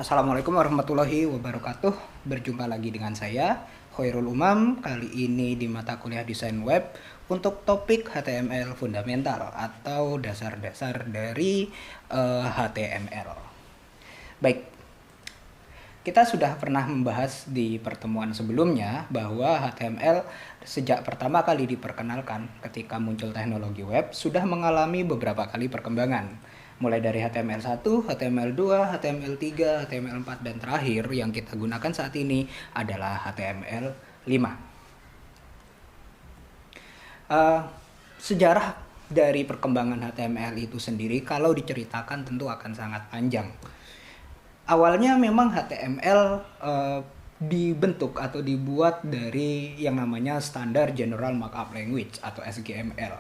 Assalamualaikum warahmatullahi wabarakatuh. Berjumpa lagi dengan saya, Khairul Umam. Kali ini di mata kuliah Desain Web untuk topik HTML fundamental atau dasar-dasar dari HTML. Baik, kita sudah pernah membahas di pertemuan sebelumnya bahwa HTML sejak pertama kali diperkenalkan ketika muncul teknologi web sudah mengalami beberapa kali perkembangan. Mulai dari HTML1, HTML2, HTML3, HTML4, dan terakhir yang kita gunakan saat ini adalah HTML5. Sejarah dari perkembangan HTML itu sendiri kalau diceritakan tentu akan sangat panjang. Awalnya memang HTML dibentuk atau dibuat dari yang namanya Standard General Markup Language atau SGML.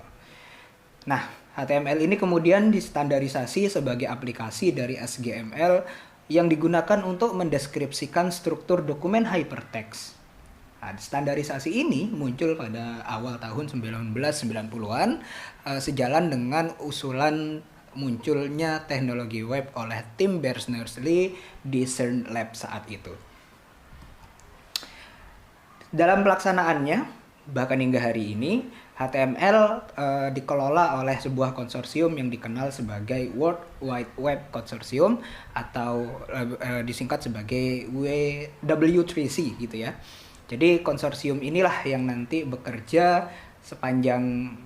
Nah, HTML ini kemudian distandarisasi sebagai aplikasi dari SGML yang digunakan untuk mendeskripsikan struktur dokumen hypertext. Nah, standarisasi ini muncul pada awal tahun 1990-an sejalan dengan usulan munculnya teknologi web oleh tim Berners-Lee di CERN Lab saat itu. Dalam pelaksanaannya, bahkan hingga hari ini, HTML dikelola oleh sebuah konsorsium yang dikenal sebagai World Wide Web Consortium atau disingkat sebagai W3C gitu ya. Jadi konsorsium inilah yang nanti bekerja sepanjang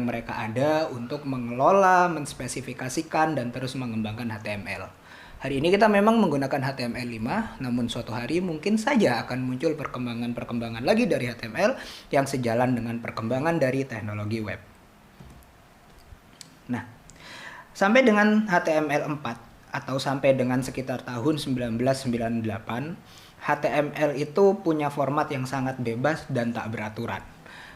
mereka ada untuk mengelola, menspesifikasikan, dan terus mengembangkan HTML. Hari ini kita memang menggunakan HTML5, namun suatu hari mungkin saja akan muncul perkembangan-perkembangan lagi dari HTML yang sejalan dengan perkembangan dari teknologi web. Nah, sampai dengan HTML4 atau sampai dengan sekitar tahun 1998, HTML itu punya format yang sangat bebas dan tak beraturan.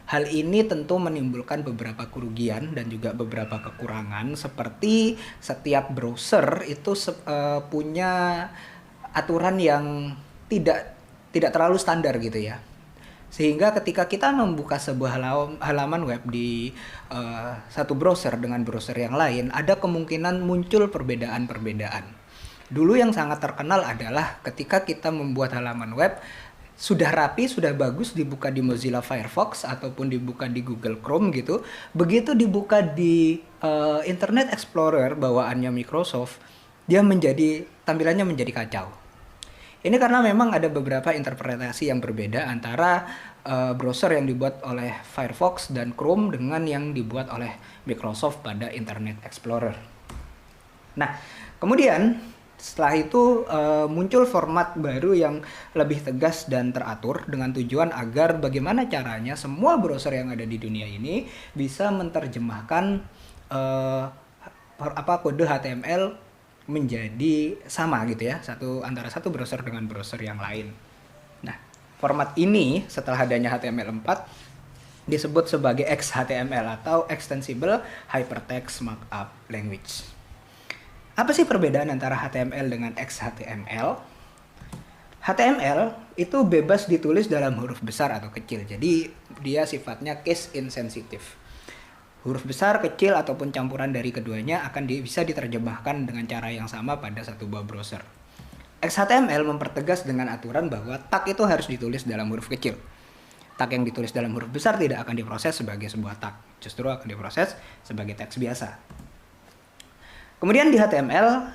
Hal ini tentu menimbulkan beberapa kerugian dan juga beberapa kekurangan, seperti setiap browser itu punya aturan yang tidak terlalu standar gitu ya. Sehingga ketika kita membuka sebuah halaman web di satu browser dengan browser yang lain, ada kemungkinan muncul perbedaan-perbedaan. Dulu yang sangat terkenal adalah ketika kita membuat halaman web sudah rapi, sudah bagus dibuka di Mozilla Firefox ataupun dibuka di Google Chrome gitu. Begitu dibuka di Internet Explorer bawaannya Microsoft, tampilannya menjadi kacau. Ini karena memang ada beberapa interpretasi yang berbeda antara browser yang dibuat oleh Firefox dan Chrome dengan yang dibuat oleh Microsoft pada Internet Explorer. Nah, kemudian setelah itu muncul format baru yang lebih tegas dan teratur dengan tujuan agar bagaimana caranya semua browser yang ada di dunia ini bisa menerjemahkan kode HTML menjadi sama gitu ya, antara satu browser dengan browser yang lain. Nah, format ini setelah adanya HTML4 disebut sebagai XHTML atau Extensible Hypertext Markup Language. Apa sih perbedaan antara HTML dengan XHTML? HTML itu bebas ditulis dalam huruf besar atau kecil, jadi dia sifatnya case insensitive. Huruf besar, kecil, ataupun campuran dari keduanya akan bisa diterjemahkan dengan cara yang sama pada satu buah browser. XHTML mempertegas dengan aturan bahwa tag itu harus ditulis dalam huruf kecil. Tag yang ditulis dalam huruf besar tidak akan diproses sebagai sebuah tag, justru akan diproses sebagai teks biasa. Kemudian di HTML,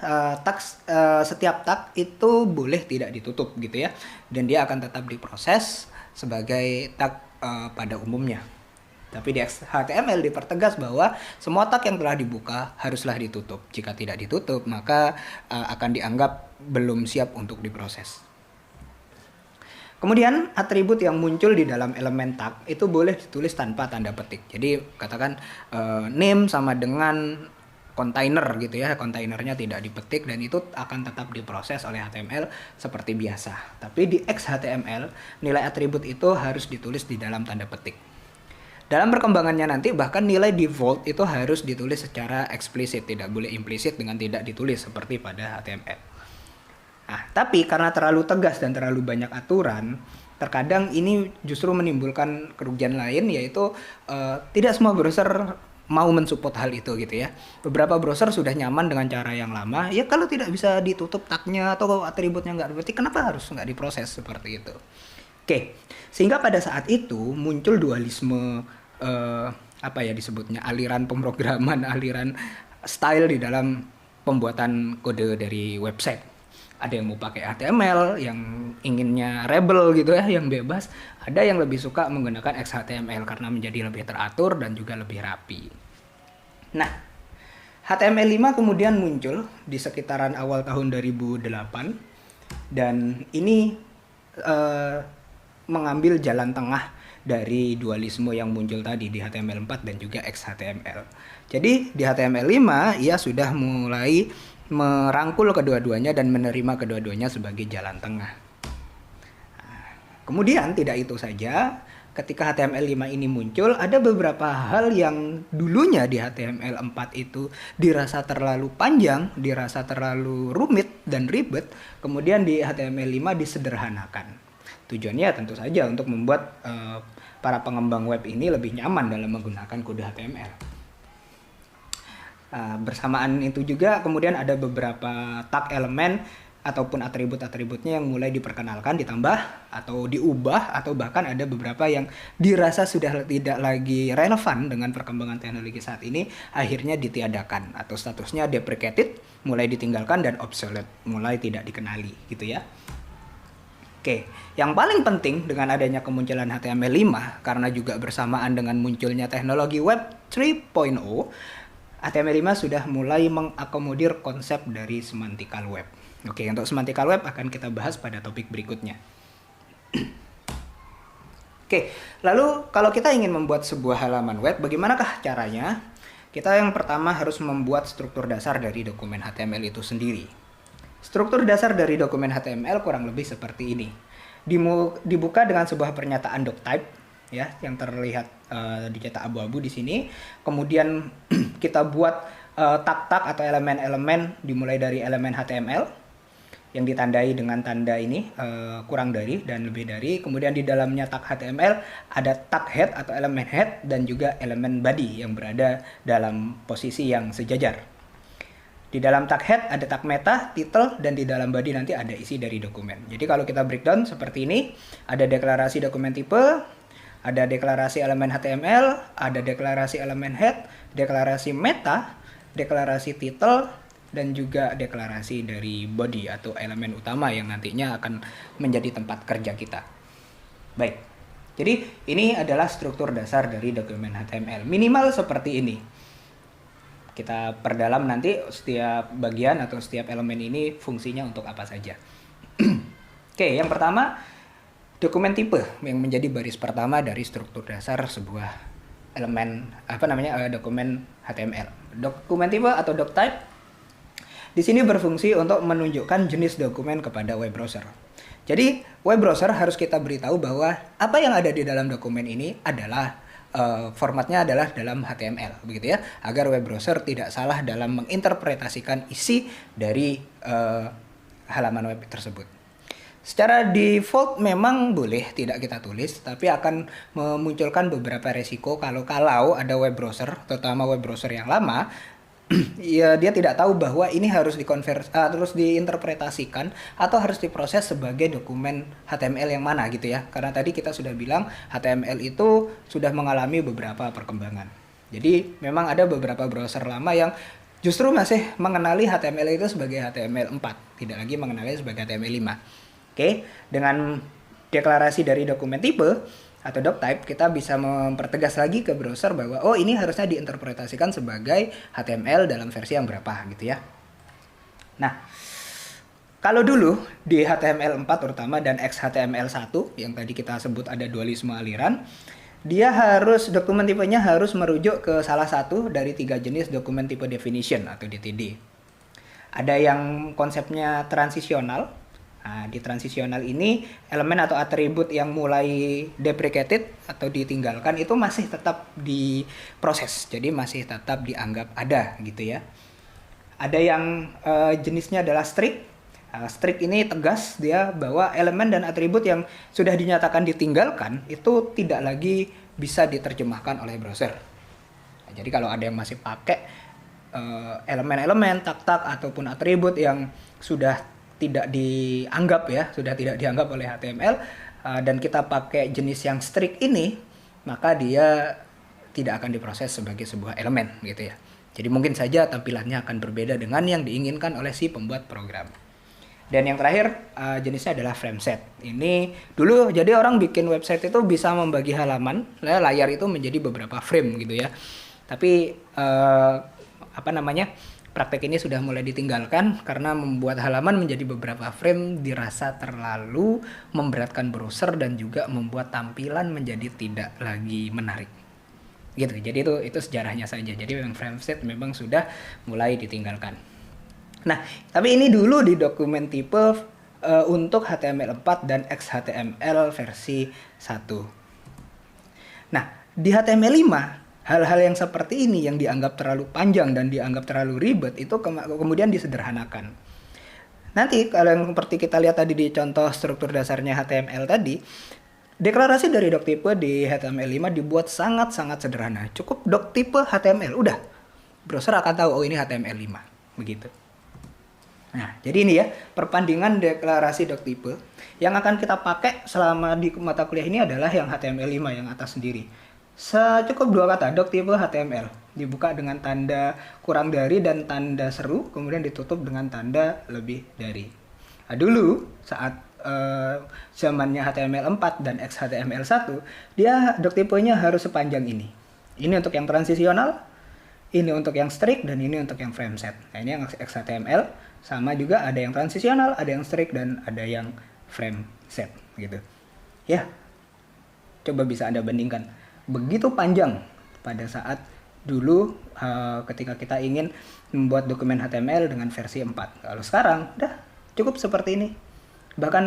setiap tag itu boleh tidak ditutup gitu ya, dan dia akan tetap diproses sebagai tag pada umumnya. Tapi di HTML dipertegas bahwa semua tag yang telah dibuka haruslah ditutup. Jika tidak ditutup, maka akan dianggap belum siap untuk diproses. Kemudian atribut yang muncul di dalam elemen tag itu boleh ditulis tanpa tanda petik. Jadi katakan name sama dengan kontainer gitu ya, kontainernya tidak dipetik dan itu akan tetap diproses oleh HTML seperti biasa. Tapi di XHTML nilai atribut itu harus ditulis di dalam tanda petik. Dalam perkembangannya nanti bahkan nilai default itu harus ditulis secara eksplisit, tidak boleh implisit dengan tidak ditulis seperti pada HTML. Nah, tapi karena terlalu tegas dan terlalu banyak aturan, terkadang ini justru menimbulkan kerugian lain, yaitu tidak semua browser mau mensupport hal itu gitu ya. Beberapa browser sudah nyaman dengan cara yang lama. Ya kalau tidak bisa ditutup tagnya atau atributnya nggak berarti kenapa harus nggak diproses seperti itu. Oke, sehingga pada saat itu muncul dualisme apa ya disebutnya, aliran pemrograman, aliran style di dalam pembuatan kode dari website. Ada yang mau pakai HTML, yang inginnya rebel gitu ya, yang bebas. Ada yang lebih suka menggunakan XHTML karena menjadi lebih teratur dan juga lebih rapi. Nah, HTML5 kemudian muncul di sekitaran awal tahun 2008 dan ini mengambil jalan tengah dari dualisme yang muncul tadi di HTML4 dan juga XHTML. Jadi di HTML5 ia sudah mulai merangkul kedua-duanya dan menerima kedua-duanya sebagai jalan tengah. Kemudian tidak itu saja, ketika HTML5 ini muncul, ada beberapa hal yang dulunya di HTML4 itu dirasa terlalu panjang, dirasa terlalu rumit dan ribet, kemudian di HTML5 disederhanakan. Tujuannya tentu saja untuk membuat para pengembang web ini lebih nyaman dalam menggunakan kode HTML. Bersamaan itu juga kemudian ada beberapa tag elemen ataupun atribut-atributnya yang mulai diperkenalkan, ditambah atau diubah, atau bahkan ada beberapa yang dirasa sudah tidak lagi relevan dengan perkembangan teknologi saat ini, akhirnya ditiadakan atau statusnya deprecated, mulai ditinggalkan, dan obsolete, mulai tidak dikenali gitu ya. Oke, yang paling penting dengan adanya kemunculan HTML5 karena juga bersamaan dengan munculnya teknologi web 3.0, HTML5 sudah mulai mengakomodir konsep dari semantical web. Oke, untuk semantical web akan kita bahas pada topik berikutnya. Oke, lalu kalau kita ingin membuat sebuah halaman web, bagaimanakah caranya? Kita yang pertama harus membuat struktur dasar dari dokumen HTML itu sendiri. Struktur dasar dari dokumen HTML kurang lebih seperti ini. Dibuka dengan sebuah pernyataan doctype, ya, yang terlihat dicetak abu-abu di sini. Kemudian kita buat tag-tag atau elemen-elemen dimulai dari elemen HTML yang ditandai dengan tanda ini kurang dari dan lebih dari. Kemudian di dalamnya tag HTML ada tag head atau elemen head dan juga elemen body yang berada dalam posisi yang sejajar. Di dalam tag head ada tag meta, title, dan di dalam body nanti ada isi dari dokumen. Jadi kalau kita breakdown seperti ini, ada deklarasi dokumen tipe, ada deklarasi elemen HTML, ada deklarasi elemen head, deklarasi meta, deklarasi title, dan juga deklarasi dari body atau elemen utama yang nantinya akan menjadi tempat kerja kita. Baik, jadi ini adalah struktur dasar dari dokumen HTML. Minimal seperti ini. Kita perdalam nanti setiap bagian atau setiap elemen ini fungsinya untuk apa saja. Oke, yang pertama, dokumen tipe yang menjadi baris pertama dari struktur dasar sebuah elemen dokumen HTML. Dokumen tipe atau doctype di sini berfungsi untuk menunjukkan jenis dokumen kepada web browser. Jadi web browser harus kita beritahu bahwa apa yang ada di dalam dokumen ini adalah formatnya adalah dalam HTML, begitu ya, agar web browser tidak salah dalam menginterpretasikan isi dari halaman web tersebut. Secara default memang boleh tidak kita tulis, tapi akan memunculkan beberapa resiko kalau ada web browser, terutama web browser yang lama, ya dia tidak tahu bahwa ini harus terus diinterpretasikan atau harus diproses sebagai dokumen HTML yang mana gitu ya. Karena tadi kita sudah bilang HTML itu sudah mengalami beberapa perkembangan. Jadi memang ada beberapa browser lama yang justru masih mengenali HTML itu sebagai HTML4, tidak lagi mengenali sebagai HTML5. Oke, dengan deklarasi dari dokumen tipe atau doctype, kita bisa mempertegas lagi ke browser bahwa oh ini harusnya diinterpretasikan sebagai HTML dalam versi yang berapa gitu ya. Nah, kalau dulu di HTML4 terutama dan XHTML1 yang tadi kita sebut ada dualisme aliran, dokumen tipenya harus merujuk ke salah satu dari 3 jenis dokumen tipe definition atau DTD. Ada yang konsepnya transisional. Nah, di transisional ini elemen atau atribut yang mulai deprecated atau ditinggalkan itu masih tetap diproses, jadi masih tetap dianggap ada gitu ya. Ada yang jenisnya adalah strict. Strict ini tegas dia bahwa elemen dan atribut yang sudah dinyatakan ditinggalkan itu tidak lagi bisa diterjemahkan oleh browser. Nah, jadi kalau ada yang masih pakai elemen-elemen, tag-tag ataupun atribut yang sudah tidak dianggap sudah tidak dianggap oleh HTML, dan kita pakai jenis yang strict ini, maka dia tidak akan diproses sebagai sebuah elemen gitu ya. Jadi mungkin saja tampilannya akan berbeda dengan yang diinginkan oleh si pembuat program. Dan yang terakhir jenisnya adalah frame set. Ini dulu jadi orang bikin website itu bisa membagi halaman, layar itu menjadi beberapa frame gitu ya. Tapi praktek ini sudah mulai ditinggalkan karena membuat halaman menjadi beberapa frame dirasa terlalu memberatkan browser dan juga membuat tampilan menjadi tidak lagi menarik. Gitu. Jadi itu sejarahnya saja. Jadi memang frame set memang sudah mulai ditinggalkan. Nah, tapi ini dulu di dokumen tipe untuk HTML4 dan XHTML versi 1. Nah, di HTML5 hal-hal yang seperti ini yang dianggap terlalu panjang dan dianggap terlalu ribet itu kemudian disederhanakan. Nanti kalau yang seperti kita lihat tadi di contoh struktur dasarnya HTML tadi, deklarasi dari doc tipe di HTML5 dibuat sangat-sangat sederhana. Cukup doc tipe HTML, udah. Browser akan tahu, oh ini HTML5. Begitu. Nah, jadi ini ya, perbandingan deklarasi doc tipe. Yang akan kita pakai selama di mata kuliah ini adalah yang HTML5 yang atas sendiri. Cukup 2 kata, doc tipe HTML. Dibuka dengan tanda kurang dari dan tanda seru, kemudian ditutup dengan tanda lebih dari. Nah, dulu saat zamannya HTML4 dan XHTML1, dia doc tipenya harus sepanjang ini. Ini untuk yang transisional, ini untuk yang strict, dan ini untuk yang frame set. Nah, ini yang XHTML, sama juga ada yang transisional, ada yang strict, dan ada yang frame set gitu. Ya, coba bisa Anda bandingkan. Begitu panjang pada saat dulu ketika kita ingin membuat dokumen HTML dengan versi 4. Kalau sekarang udah cukup seperti ini. Bahkan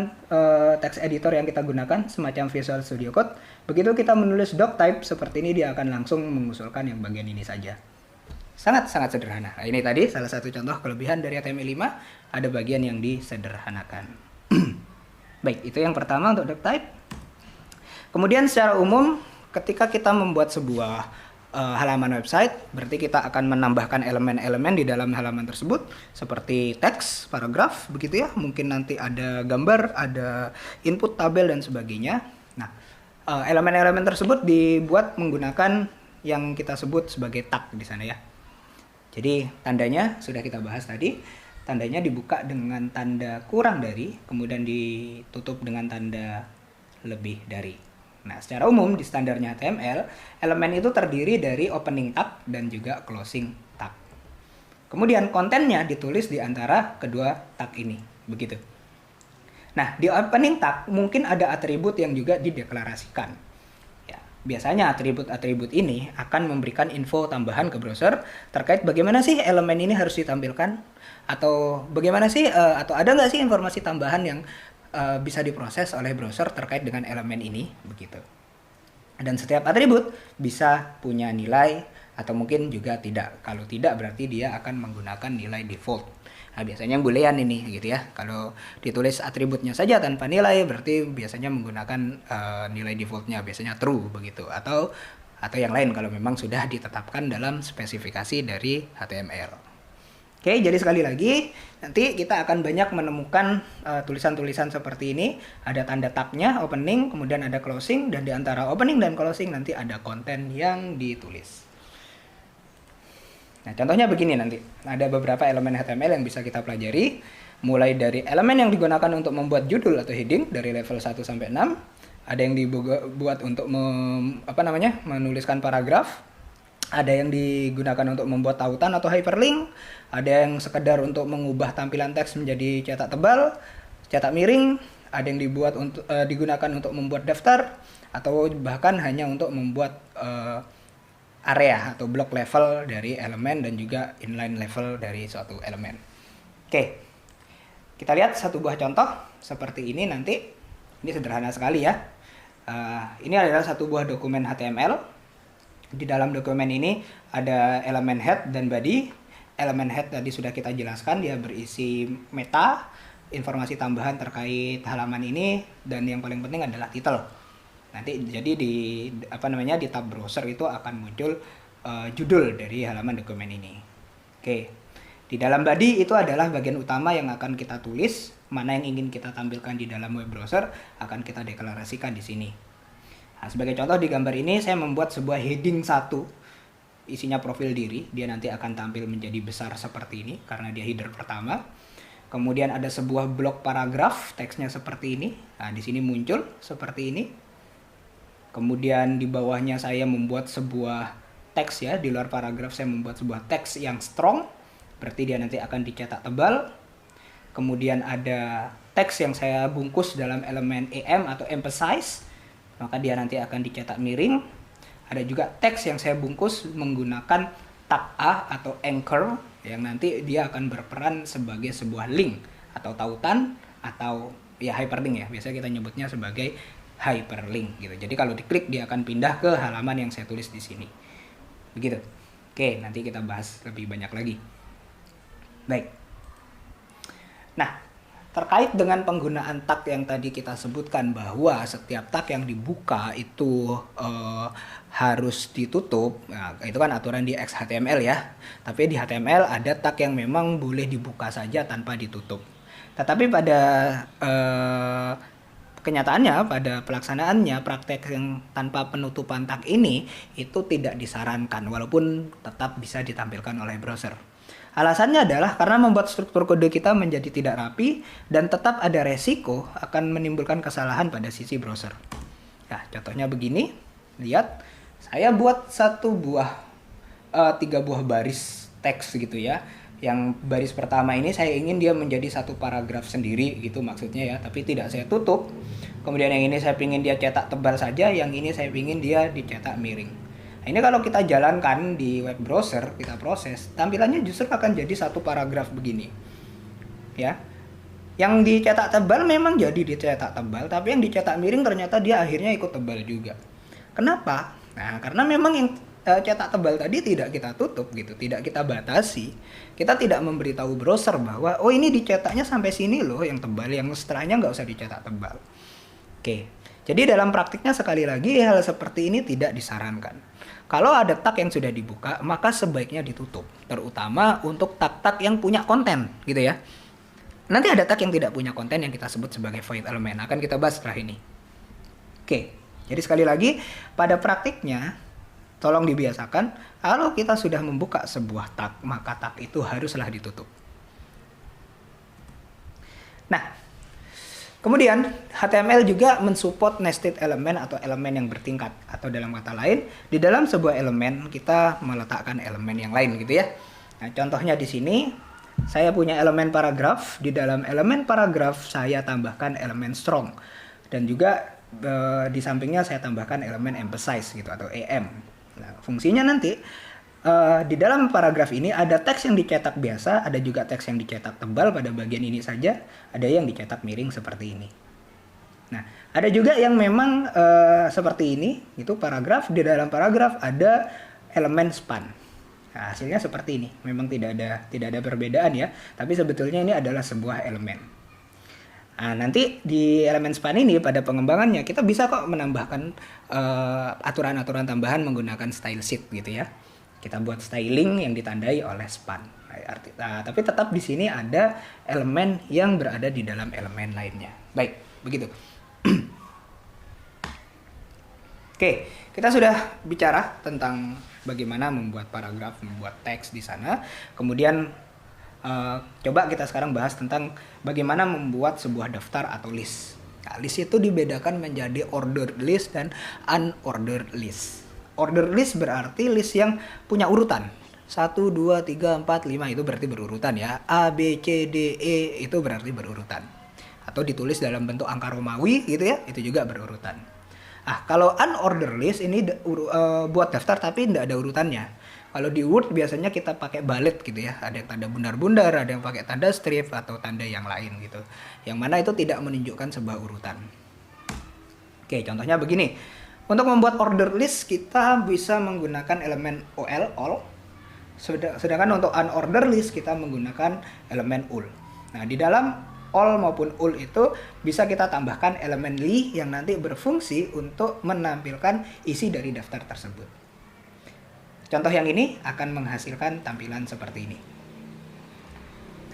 text editor yang kita gunakan semacam Visual Studio Code, begitu kita menulis doc type seperti ini, dia akan langsung mengusulkan yang bagian ini saja. Sangat-sangat sederhana. Nah, ini tadi salah satu contoh kelebihan dari HTML5, ada bagian yang disederhanakan. Baik, itu yang pertama untuk doc type. Kemudian secara umum ketika kita membuat sebuah halaman website, berarti kita akan menambahkan elemen-elemen di dalam halaman tersebut seperti teks, paragraf, begitu ya. Mungkin nanti ada gambar, ada input tabel dan sebagainya. Nah, elemen-elemen tersebut dibuat menggunakan yang kita sebut sebagai tag di sana ya. Jadi tandanya sudah kita bahas tadi. Tandanya dibuka dengan tanda kurang dari, kemudian ditutup dengan tanda lebih dari. Nah, secara umum di standarnya HTML, elemen itu terdiri dari opening tag dan juga closing tag. Kemudian kontennya ditulis di antara kedua tag ini, begitu. Nah, di opening tag mungkin ada atribut yang juga dideklarasikan. Ya, biasanya atribut-atribut ini akan memberikan info tambahan ke browser terkait bagaimana sih elemen ini harus ditampilkan, atau bagaimana sih atau ada nggak sih informasi tambahan yang bisa diproses oleh browser terkait dengan elemen ini, begitu. Dan setiap atribut bisa punya nilai atau mungkin juga tidak. Kalau tidak berarti dia akan menggunakan nilai default. Nah, biasanya boolean ini gitu ya. Kalau ditulis atributnya saja tanpa nilai berarti biasanya menggunakan nilai defaultnya, biasanya true begitu, atau yang lain kalau memang sudah ditetapkan dalam spesifikasi dari HTML. Oke, jadi sekali lagi, nanti kita akan banyak menemukan tulisan-tulisan seperti ini. Ada tanda tabnya, opening, kemudian ada closing, dan di antara opening dan closing nanti ada konten yang ditulis. Nah, contohnya begini nanti. Ada beberapa elemen HTML yang bisa kita pelajari. Mulai dari elemen yang digunakan untuk membuat judul atau heading dari level 1 sampai 6. Ada yang dibuat untuk menuliskan paragraf. Ada yang digunakan untuk membuat tautan atau hyperlink, ada yang sekedar untuk mengubah tampilan teks menjadi cetak tebal, cetak miring, ada yang digunakan untuk membuat daftar, atau bahkan hanya untuk membuat area atau block level dari elemen dan juga inline level dari suatu elemen. Oke, kita lihat satu buah contoh seperti ini nanti. Ini sederhana sekali ya. Ini adalah satu buah dokumen HTML. Di dalam dokumen ini ada elemen head dan body. Elemen head tadi sudah kita jelaskan, dia berisi meta, informasi tambahan terkait halaman ini, dan yang paling penting adalah title. Nanti jadi di tab browser itu akan muncul judul dari halaman dokumen ini. Oke, di dalam body itu adalah bagian utama yang akan kita tulis, mana yang ingin kita tampilkan di dalam web browser akan kita deklarasikan di sini. Nah, sebagai contoh di gambar ini saya membuat sebuah heading 1, isinya profil diri, dia nanti akan tampil menjadi besar seperti ini karena dia header pertama. Kemudian ada sebuah blok paragraf, teksnya seperti ini. Nah, di sini muncul seperti ini. Kemudian di bawahnya saya membuat sebuah teks ya, di luar paragraf saya membuat sebuah teks yang strong, berarti dia nanti akan dicetak tebal. Kemudian ada teks yang saya bungkus dalam elemen EM atau emphasize, maka dia nanti akan dicetak miring. Ada juga teks yang saya bungkus menggunakan tag A atau anchor, yang nanti dia akan berperan sebagai sebuah link atau tautan atau ya hyperlink ya. Biasanya kita nyebutnya sebagai hyperlink gitu. Jadi kalau diklik dia akan pindah ke halaman yang saya tulis di sini. Begitu. Oke, nanti kita bahas lebih banyak lagi. Baik. Nah, terkait dengan penggunaan tag yang tadi kita sebutkan bahwa setiap tag yang dibuka itu harus ditutup. Nah, itu kan aturan di XHTML ya. Tapi di HTML ada tag yang memang boleh dibuka saja tanpa ditutup. Tetapi pada kenyataannya, pada pelaksanaannya, praktek yang tanpa penutupan tag ini itu tidak disarankan walaupun tetap bisa ditampilkan oleh browser. Alasannya adalah karena membuat struktur kode kita menjadi tidak rapi dan tetap ada resiko akan menimbulkan kesalahan pada sisi browser. Nah, contohnya begini, lihat, saya buat 3 buah baris teks gitu ya. Yang baris pertama ini saya ingin dia menjadi satu paragraf sendiri gitu maksudnya ya, tapi tidak saya tutup. Kemudian yang ini saya ingin dia cetak tebal saja, yang ini saya ingin dia dicetak miring. Nah, ini kalau kita jalankan di web browser, kita proses, tampilannya justru akan jadi satu paragraf begini. Ya. Yang dicetak tebal memang jadi dicetak tebal, tapi yang dicetak miring ternyata dia akhirnya ikut tebal juga. Kenapa? Nah, karena memang yang cetak tebal tadi tidak kita tutup gitu, tidak kita batasi. Kita tidak memberitahu browser bahwa oh ini dicetaknya sampai sini loh yang tebal, yang setelahnya nggak usah dicetak tebal. Oke. Jadi dalam praktiknya sekali lagi hal seperti ini tidak disarankan. Kalau ada tag yang sudah dibuka, maka sebaiknya ditutup. Terutama untuk tag-tag yang punya konten, gitu ya. Nanti ada tag yang tidak punya konten yang kita sebut sebagai void element. Akan kita bahas setelah ini. Oke, jadi sekali lagi, pada praktiknya, tolong dibiasakan, kalau kita sudah membuka sebuah tag, maka tag itu haruslah ditutup. Nah, kemudian HTML juga mensupport nested element atau elemen yang bertingkat, atau dalam kata lain di dalam sebuah elemen kita meletakkan elemen yang lain gitu ya. Nah, contohnya di sini saya punya elemen paragraf, di dalam elemen paragraf saya tambahkan elemen strong dan juga di sampingnya saya tambahkan elemen emphasize gitu atau EM. Nah, fungsinya nanti di dalam paragraf ini ada teks yang dicetak biasa, ada juga teks yang dicetak tebal pada bagian ini saja, ada yang dicetak miring seperti ini. Nah, ada juga yang memang seperti ini, itu paragraf, di dalam paragraf ada elemen span. Nah, hasilnya seperti ini, memang tidak ada perbedaan ya, tapi sebetulnya ini adalah sebuah elemen. Nah, nanti di elemen span ini pada pengembangannya kita bisa kok menambahkan aturan-aturan tambahan menggunakan style sheet gitu ya. Kita buat styling yang ditandai oleh span. Tapi tetap di sini ada elemen yang berada di dalam elemen lainnya. Baik, begitu. Oke, kita sudah bicara tentang bagaimana membuat paragraf, membuat teks di sana. Kemudian coba kita sekarang bahas tentang bagaimana membuat sebuah daftar atau list. Nah, list itu dibedakan menjadi ordered list dan unordered list. Order list berarti list yang punya urutan. 1, 2, 3, 4, 5 itu berarti berurutan ya. A, B, C, D, E itu berarti berurutan. Atau ditulis dalam bentuk angka Romawi gitu ya, itu juga berurutan. Kalau unordered list ini buat daftar tapi tidak ada urutannya. Kalau di Word biasanya kita pakai bullet gitu ya. Ada yang tanda bundar-bundar, ada yang pakai tanda strip atau tanda yang lain gitu. Yang mana itu tidak menunjukkan sebuah urutan. Oke, contohnya begini. Untuk membuat order list kita bisa menggunakan elemen all. Sedangkan untuk unordered list kita menggunakan elemen ul. Nah, di dalam all maupun ul itu bisa kita tambahkan elemen li yang nanti berfungsi untuk menampilkan isi dari daftar tersebut. Contoh yang ini akan menghasilkan tampilan seperti ini.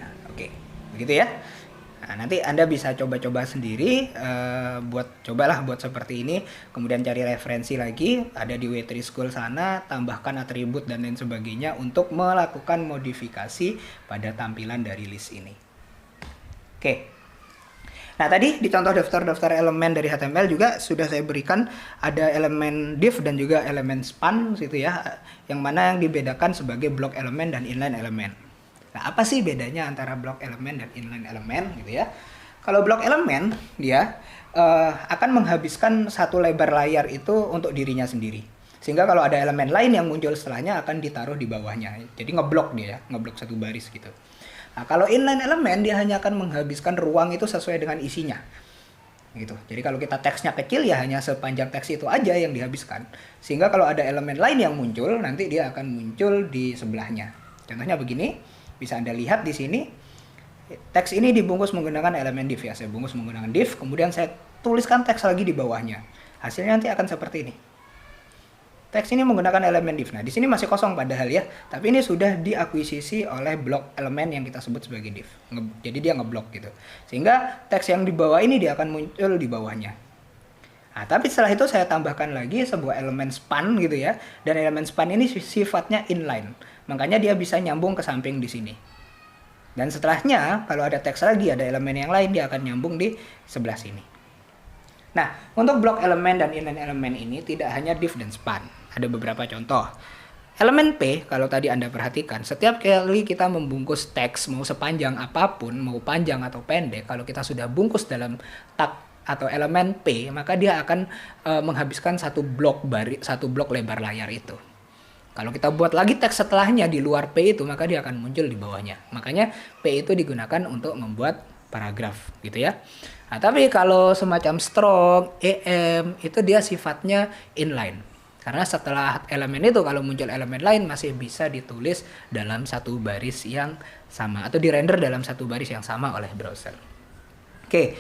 Nah, oke. Begitu ya. Nah, nanti Anda bisa coba-coba sendiri, cobalah buat seperti ini, kemudian cari referensi lagi, ada di W3 School sana, tambahkan atribut dan lain sebagainya untuk melakukan modifikasi pada tampilan dari list ini. Oke. Nah, tadi di contoh daftar-daftar elemen dari HTML juga sudah saya berikan ada elemen div dan juga elemen span gitu ya, yang mana yang dibedakan sebagai block elemen dan inline elemen. Nah, apa sih bedanya antara block elemen dan inline elemen gitu ya? Kalau block elemen dia akan menghabiskan satu lebar layar itu untuk dirinya sendiri. Sehingga kalau ada elemen lain yang muncul setelahnya akan ditaruh di bawahnya. Jadi ngeblok dia ya, ngeblok satu baris gitu. Nah, kalau inline elemen dia hanya akan menghabiskan ruang itu sesuai dengan isinya. Gitu. Jadi kalau kita teksnya kecil ya hanya sepanjang teks itu aja yang dihabiskan. Sehingga kalau ada elemen lain yang muncul, nanti dia akan muncul di sebelahnya. Contohnya begini, bisa Anda lihat di sini. Teks ini dibungkus menggunakan elemen div ya. Saya bungkus menggunakan div, kemudian saya tuliskan teks lagi di bawahnya. Hasilnya nanti akan seperti ini. Teks ini menggunakan elemen div. Nah, di sini masih kosong padahal ya, tapi ini sudah diakuisisi oleh blok elemen yang kita sebut sebagai div. Jadi dia ngeblok gitu. Sehingga teks yang di bawah ini dia akan muncul di bawahnya. Nah, tapi setelah itu saya tambahkan lagi sebuah elemen span gitu ya. Dan elemen span ini sifatnya inline. Makanya dia bisa nyambung ke samping di sini. Dan setelahnya, kalau ada teks lagi, ada elemen yang lain, dia akan nyambung di sebelah sini. Nah, untuk blok elemen dan inline elemen ini tidak hanya div dan span. Ada beberapa contoh. Elemen P, kalau tadi Anda perhatikan, setiap kali kita membungkus teks, mau sepanjang apapun, mau panjang atau pendek, kalau kita sudah bungkus dalam tag atau elemen P, maka dia akan menghabiskan satu blok lebar layar itu. Kalau kita buat lagi teks setelahnya di luar P itu, maka dia akan muncul di bawahnya. Makanya P itu digunakan untuk membuat paragraf, gitu ya. Nah, tapi kalau semacam stroke, EM, itu dia sifatnya inline. Karena setelah elemen itu, kalau muncul elemen lain, masih bisa ditulis dalam satu baris yang sama, atau dirender dalam satu baris yang sama oleh browser. Oke,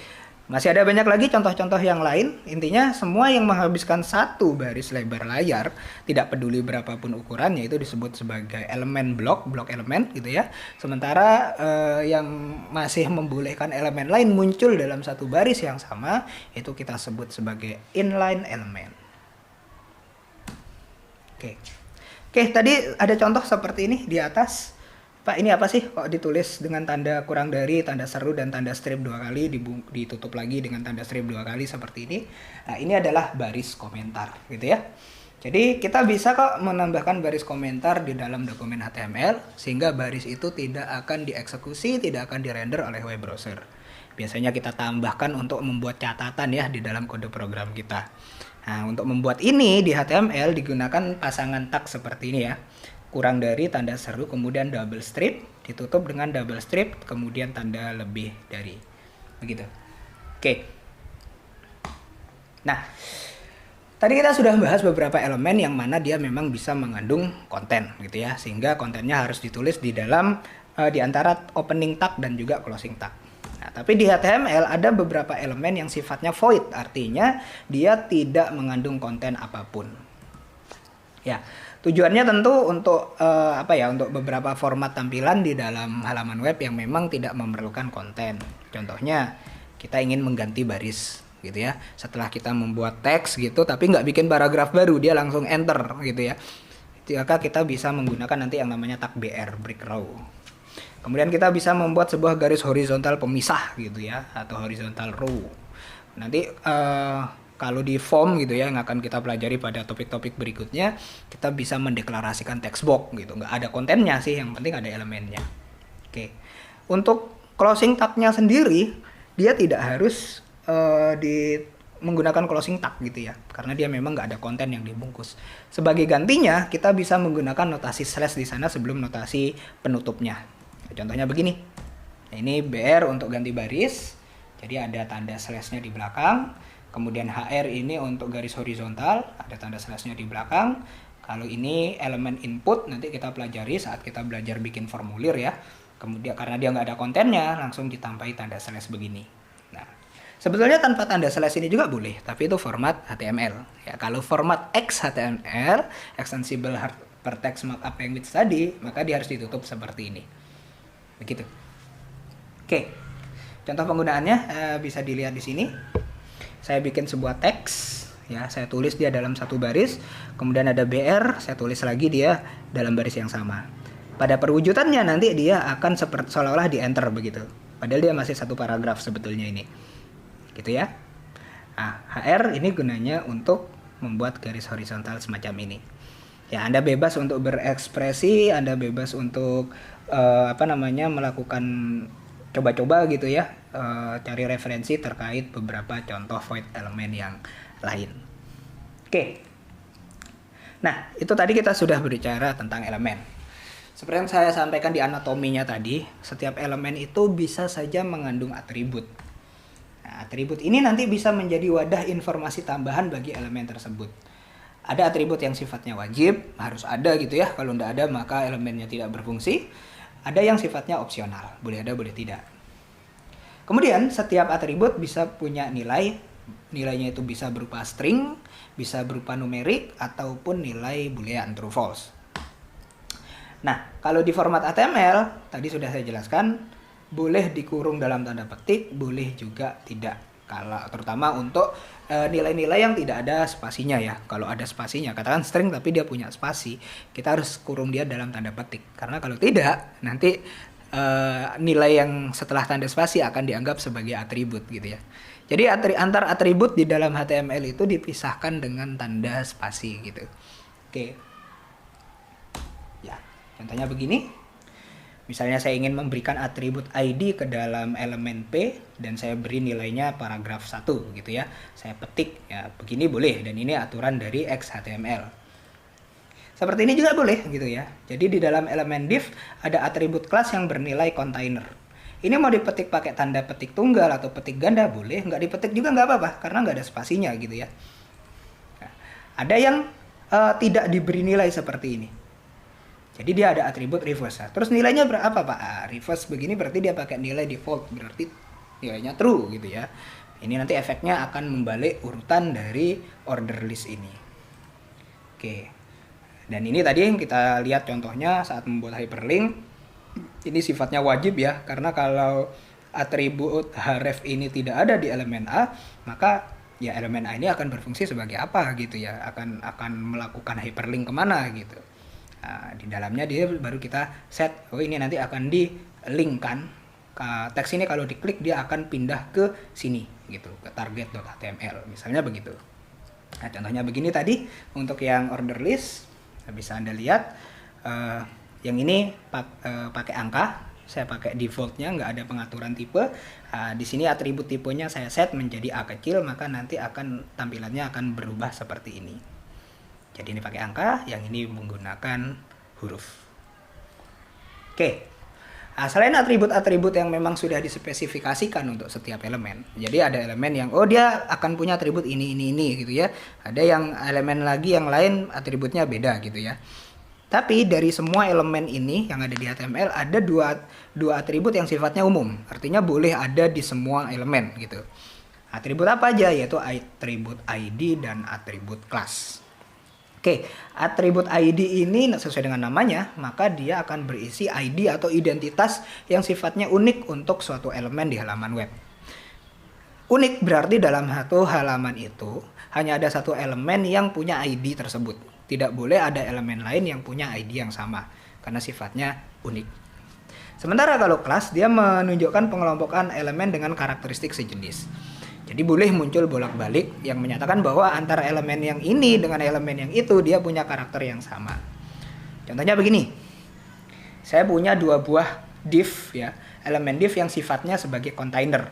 masih ada banyak lagi contoh-contoh yang lain. Intinya semua yang menghabiskan satu baris lebar layar, tidak peduli berapapun ukurannya, itu disebut sebagai elemen blok elemen gitu ya. Sementara yang masih membolehkan elemen lain muncul dalam satu baris yang sama, itu kita sebut sebagai inline element. Oke, tadi ada contoh seperti ini di atas. Pak, ini apa sih kok ditulis dengan tanda kurang dari, tanda seru, dan tanda strip 2 kali, ditutup lagi dengan tanda strip 2 kali seperti ini. Nah, ini adalah baris komentar gitu ya. Jadi kita bisa kok menambahkan baris komentar di dalam dokumen HTML sehingga baris itu tidak akan dieksekusi, tidak akan dirender oleh web browser. Biasanya kita tambahkan untuk membuat catatan ya di dalam kode program kita. Nah, untuk membuat ini di HTML digunakan pasangan tag seperti ini ya. Kurang dari, tanda seru, kemudian double strip, ditutup dengan double strip, kemudian tanda lebih dari. Begitu. Oke. Nah, tadi kita sudah bahas beberapa elemen yang mana dia memang bisa mengandung konten gitu ya. Sehingga kontennya harus ditulis di dalam di antara opening tag dan juga closing tag. Nah, tapi di HTML ada beberapa elemen yang sifatnya void, artinya dia tidak mengandung konten apapun. Ya, tujuannya tentu untuk untuk beberapa format tampilan di dalam halaman web yang memang tidak memerlukan konten. Contohnya, kita ingin mengganti baris gitu ya. Setelah kita membuat teks gitu, tapi nggak bikin paragraf baru, dia langsung enter gitu ya. Maka kita bisa menggunakan nanti yang namanya tag BR, break row. Kemudian kita bisa membuat sebuah garis horizontal pemisah gitu ya, atau horizontal row. Nanti kalau di form gitu ya, yang akan kita pelajari pada topik-topik berikutnya, kita bisa mendeklarasikan text box gitu. Nggak ada kontennya sih, yang penting ada elemennya. Oke. Untuk closing tag-nya sendiri, dia tidak harus menggunakan closing tag gitu ya, karena dia memang nggak ada konten yang dibungkus. Sebagai gantinya, kita bisa menggunakan notasi slash di sana sebelum notasi penutupnya. Contohnya begini, ini BR untuk ganti baris, jadi ada tanda slash-nya di belakang, kemudian HR ini untuk garis horizontal, ada tanda slash-nya di belakang. Kalau ini elemen input, nanti kita pelajari saat kita belajar bikin formulir ya. Kemudian karena dia nggak ada kontennya, langsung ditambahi tanda slash begini. Nah, sebetulnya tanpa tanda slash ini juga boleh, tapi itu format HTML. Ya, kalau format XHTML, Extensible per text markup language tadi, maka dia harus ditutup seperti ini. Begitu. Oke. Contoh penggunaannya bisa dilihat di sini. Saya bikin sebuah teks, ya, saya tulis dia dalam satu baris, kemudian ada BR, saya tulis lagi dia dalam baris yang sama. Pada perwujudannya nanti dia akan seperti seolah-olah di enter begitu. Padahal dia masih satu paragraf sebetulnya ini. Gitu ya. Nah, HR ini gunanya untuk membuat garis horizontal semacam ini. Ya, Anda bebas untuk berekspresi, Anda bebas untuk melakukan coba-coba gitu ya, cari referensi terkait beberapa contoh void elemen yang lain. Oke. Nah, itu tadi kita sudah berbicara tentang elemen. Seperti yang saya sampaikan di anatominya tadi, setiap elemen itu bisa saja mengandung atribut. Nah, atribut ini nanti bisa menjadi wadah informasi tambahan bagi elemen tersebut. Ada atribut yang sifatnya wajib, harus ada gitu ya. Kalau tidak ada maka elemennya tidak berfungsi. Ada yang sifatnya opsional, boleh ada, boleh tidak. Kemudian setiap atribut bisa punya nilai. Nilainya itu bisa berupa string, bisa berupa numerik, ataupun nilai boolean true false. Nah, kalau di format HTML, tadi sudah saya jelaskan, boleh dikurung dalam tanda petik, boleh juga tidak. Kalau terutama untuk nilai-nilai yang tidak ada spasinya ya. Kalau ada spasinya, katakan string tapi dia punya spasi, kita harus kurung dia dalam tanda petik. Karena kalau tidak, nanti nilai yang setelah tanda spasi akan dianggap sebagai atribut gitu ya. Jadi antar atribut di dalam HTML itu dipisahkan dengan tanda spasi gitu. Oke. Ya, contohnya begini. Misalnya saya ingin memberikan atribut ID ke dalam elemen P dan saya beri nilainya paragraf 1 gitu ya. Saya petik ya, begini boleh, dan ini aturan dari XHTML. Seperti ini juga boleh gitu ya. Jadi di dalam elemen div ada atribut kelas yang bernilai container. Ini mau dipetik pakai tanda petik tunggal atau petik ganda boleh, nggak dipetik juga nggak apa-apa karena nggak ada spasinya gitu ya. Nah, ada yang tidak diberi nilai seperti ini. Jadi dia ada atribut reverse. Terus nilainya berapa Pak? Reverse begini berarti dia pakai nilai default, berarti nilainya true gitu ya. Ini nanti efeknya akan membalik urutan dari order list ini. Oke. Dan ini tadi yang kita lihat contohnya saat membuat hyperlink. Ini sifatnya wajib ya, karena kalau atribut href ini tidak ada di elemen A, maka ya elemen A ini akan berfungsi sebagai apa gitu ya, akan melakukan hyperlink kemana gitu. Nah, di dalamnya dia baru kita set, oh ini nanti akan di-linkkan teks ini, kalau diklik dia akan pindah ke sini gitu, ke target.html misalnya begitu. Nah, contohnya begini tadi untuk yang order list bisa Anda lihat, yang ini pakai angka, saya pakai defaultnya, nggak ada pengaturan tipe. Di sini atribut tipenya saya set menjadi A kecil, maka nanti akan tampilannya akan berubah seperti ini. Jadi ini pakai angka, yang ini menggunakan huruf. Oke. Nah, selain atribut-atribut yang memang sudah dispesifikasikan untuk setiap elemen. Jadi ada elemen yang dia akan punya atribut ini gitu ya. Ada yang elemen lagi yang lain atributnya beda gitu ya. Tapi dari semua elemen ini yang ada di HTML ada dua atribut yang sifatnya umum. Artinya boleh ada di semua elemen gitu. Atribut apa aja? Yaitu atribut ID dan atribut class. Oke, atribut ID ini sesuai dengan namanya, maka dia akan berisi ID atau identitas yang sifatnya unik untuk suatu elemen di halaman web. Unik berarti dalam satu halaman itu hanya ada satu elemen yang punya ID tersebut. Tidak boleh ada elemen lain yang punya ID yang sama, karena sifatnya unik. Sementara kalau kelas, dia menunjukkan pengelompokan elemen dengan karakteristik sejenis. Jadi boleh muncul bolak-balik yang menyatakan bahwa antara elemen yang ini dengan elemen yang itu dia punya karakter yang sama. Contohnya begini. Saya punya dua buah div ya, elemen div yang sifatnya sebagai container.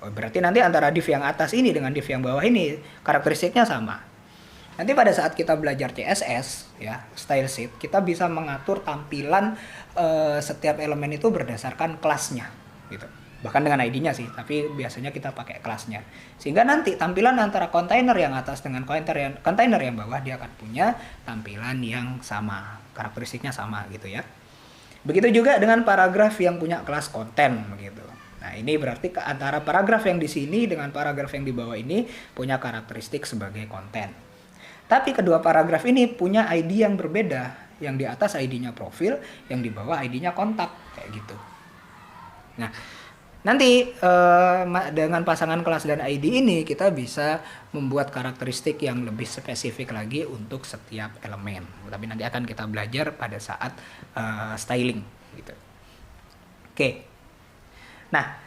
Oh, berarti nanti antara div yang atas ini dengan div yang bawah ini karakteristiknya sama. Nanti pada saat kita belajar CSS ya, style sheet, kita bisa mengatur tampilan setiap elemen itu berdasarkan kelasnya gitu. Bahkan dengan ID-nya sih, tapi biasanya kita pakai kelasnya. Sehingga nanti tampilan antara kontainer yang atas dengan kontainer yang bawah dia akan punya tampilan yang sama, karakteristiknya sama gitu ya. Begitu juga dengan paragraf yang punya kelas konten begitu. Nah, ini berarti antara paragraf yang di sini dengan paragraf yang di bawah ini punya karakteristik sebagai konten. Tapi kedua paragraf ini punya ID yang berbeda. Yang di atas ID-nya profil, yang di bawah ID-nya kontak, kayak gitu. Nah, nanti dengan pasangan kelas dan ID ini kita bisa membuat karakteristik yang lebih spesifik lagi untuk setiap elemen. Tapi nanti akan kita belajar pada saat styling gitu. Oke. Nah,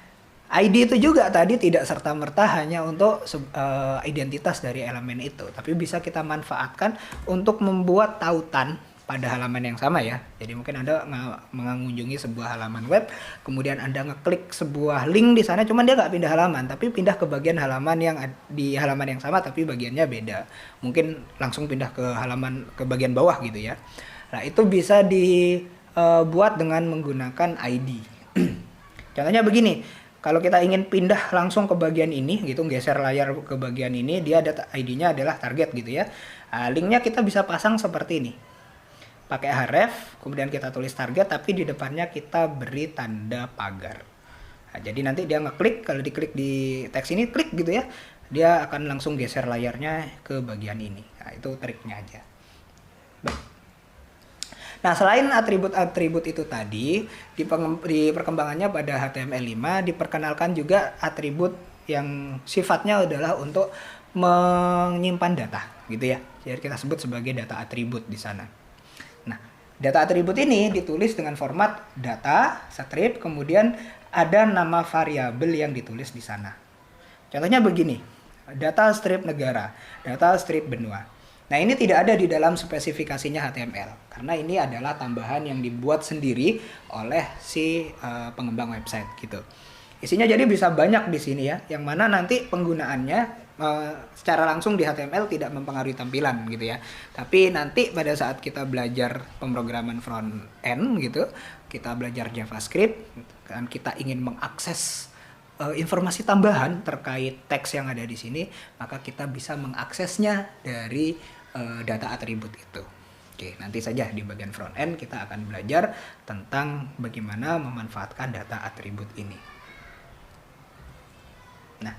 ID itu juga tadi tidak serta-merta hanya untuk identitas dari elemen itu, tapi bisa kita manfaatkan untuk membuat tautan pada halaman yang sama ya. Jadi mungkin Anda mengunjungi sebuah halaman web, kemudian Anda ngeklik sebuah link di sana, cuman dia nggak pindah halaman, tapi pindah ke bagian halaman yang di halaman yang sama, tapi bagiannya beda. Mungkin langsung pindah ke bagian bawah gitu ya. Nah, itu bisa dibuat dengan menggunakan ID. Contohnya begini. Kalau kita ingin pindah langsung ke bagian ini gitu, geser layar ke bagian ini, dia ada ID-nya adalah target gitu ya. Nah, linknya kita bisa pasang seperti ini. Pakai href, kemudian kita tulis target, tapi di depannya kita beri tanda pagar. Nah, jadi nanti dia ngeklik, kalau diklik di teks ini, klik gitu ya, dia akan langsung geser layarnya ke bagian ini. Nah, itu triknya aja. Baik. Nah, selain atribut-atribut itu tadi, di perkembangannya pada HTML5 diperkenalkan juga atribut yang sifatnya adalah untuk menyimpan data, gitu ya. Jadi kita sebut sebagai data atribut di sana. Nah, data atribut ini ditulis dengan format data, strip, kemudian ada nama variabel yang ditulis di sana. Contohnya begini, data strip negara, data strip benua. Nah, ini tidak ada di dalam spesifikasinya HTML karena ini adalah tambahan yang dibuat sendiri oleh si pengembang website gitu. Isinya jadi bisa banyak di sini ya, yang mana nanti penggunaannya secara langsung di HTML tidak mempengaruhi tampilan gitu ya. Tapi nanti pada saat kita belajar pemrograman front end gitu, kita belajar JavaScript dan kita ingin mengakses informasi tambahan terkait teks yang ada di sini, maka kita bisa mengaksesnya dari data atribut itu. Oke, nanti saja di bagian front end kita akan belajar tentang bagaimana memanfaatkan data atribut ini. Nah,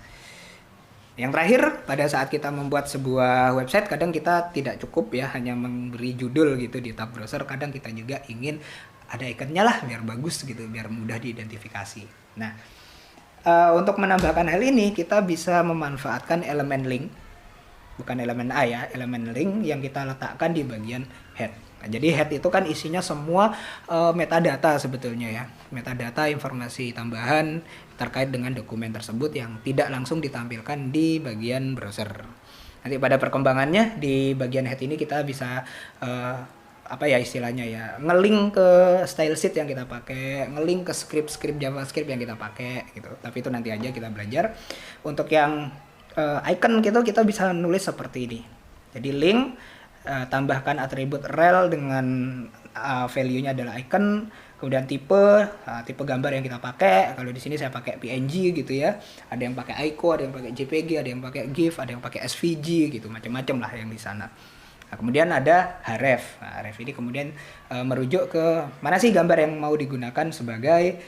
yang terakhir, pada saat kita membuat sebuah website, kadang kita tidak cukup ya hanya memberi judul gitu di tab browser, kadang kita juga ingin ada ikonnya lah biar bagus gitu, biar mudah diidentifikasi. Nah, untuk menambahkan hal ini, kita bisa memanfaatkan elemen link, bukan elemen A ya, elemen link yang kita letakkan di bagian head. Nah, jadi head itu kan isinya semua metadata sebetulnya ya, metadata informasi tambahan terkait dengan dokumen tersebut yang tidak langsung ditampilkan di bagian browser. Nanti pada perkembangannya di bagian head ini kita bisa apa ya istilahnya ya, ngelink ke style sheet yang kita pakai, ngelink ke script JavaScript yang kita pakai gitu. Tapi itu nanti aja kita belajar. Untuk yang icon gitu kita bisa nulis seperti ini. Jadi link tambahkan atribut rel dengan value-nya adalah icon, kemudian tipe gambar yang kita pakai. Kalau di sini saya pakai PNG gitu ya. Ada yang pakai ICO, ada yang pakai JPG, ada yang pakai GIF, ada yang pakai SVG gitu, macam-macam lah yang di sana. Nah, kemudian ada href. Nah, href ini kemudian merujuk ke mana sih gambar yang mau digunakan sebagai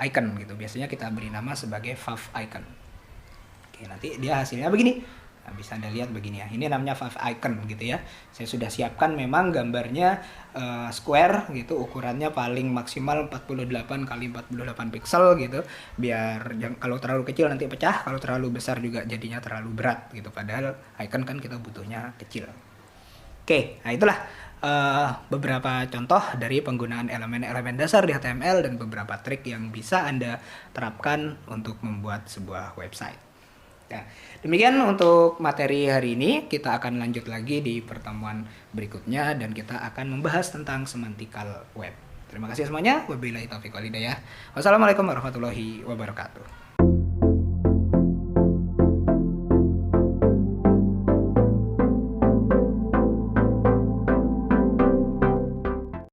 icon gitu. Biasanya kita beri nama sebagai fav icon. Oke, nanti dia hasilnya begini. Nah, bisa Anda lihat begini ya. Ini namanya fav icon gitu ya. Saya sudah siapkan memang gambarnya square gitu, ukurannya paling maksimal 48 kali 48 pixel gitu. Biar kalau terlalu kecil nanti pecah, kalau terlalu besar juga jadinya terlalu berat gitu. Padahal icon kan kita butuhnya kecil. Oke, nah itulah beberapa contoh dari penggunaan elemen-elemen dasar di HTML dan beberapa trik yang bisa Anda terapkan untuk membuat sebuah website. Nah, demikian untuk materi hari ini. Kita akan lanjut lagi di pertemuan berikutnya dan kita akan membahas tentang semantikal web. Terima kasih semuanya. Wabillahi taufiq wal hidayah. Wassalamualaikum warahmatullahi wabarakatuh.